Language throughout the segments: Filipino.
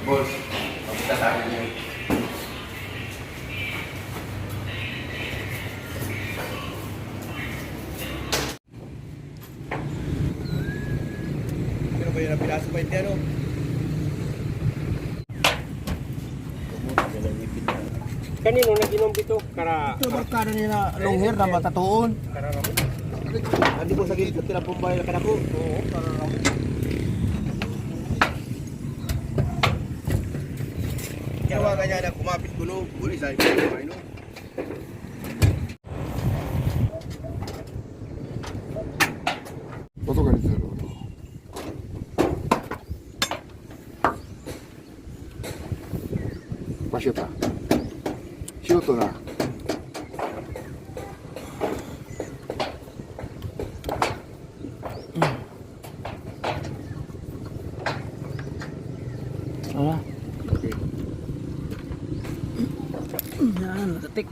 Boss, magtatagal niyo. Pero ba yun ang pinaso pa hindi ano? Kanino nag-inom dito? Ito barkada nila long hair na matatuon. Hindi po sa gilid at tinapumbay na kanako. Oo, kararami. Tawagan niya na kumapit gulo. Guli sa ipin. Foto ka nito. Masyota. Shooto na. Ah. Okay. Yan, natatik.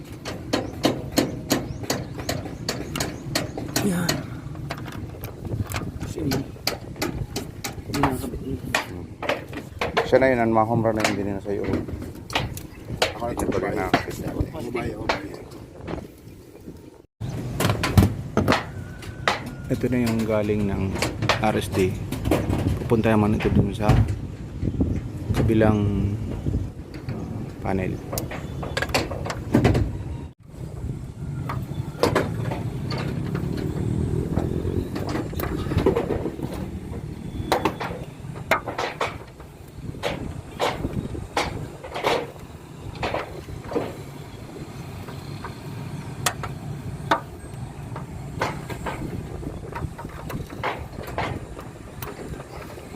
Yan. Sini. Hindi nakabit nito. Siya na yun, ang mga home run na hindi na sa'yo. Ako na tuloy na. Ito na yung galing ng RSD. Pupunta naman ito dun sa kabilang panel.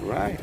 Right.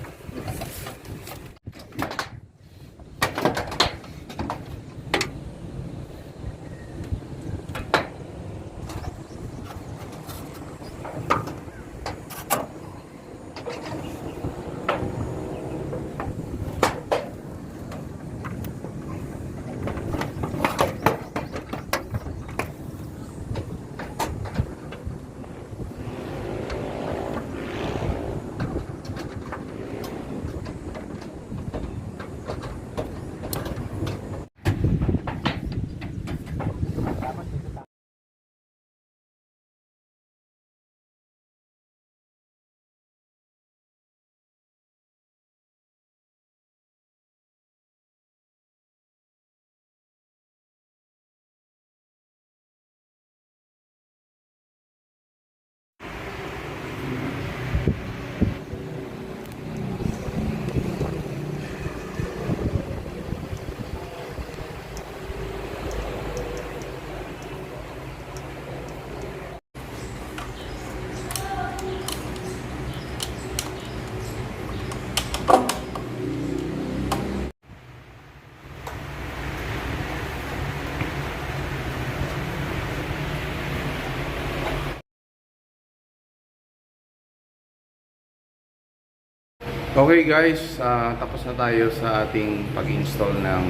Okay guys, tapos na tayo sa ating pag-install ng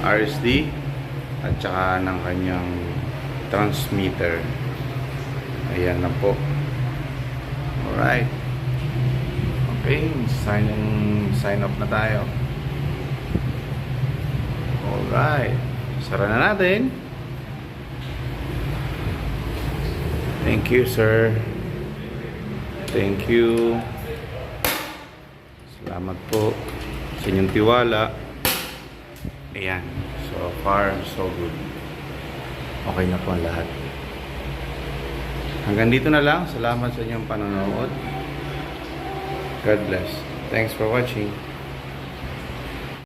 RSD at saka ng kanyang transmitter. Ayan na po. Alright. Okay, sign off na tayo. Alright. Sara na natin. Thank you sir. Thank you. Salamat po sa inyong tiwala. Ayan. So far, so good. Okay na po ang lahat. Hanggang dito na lang. Salamat sa inyong panonood. God bless. Thanks for watching.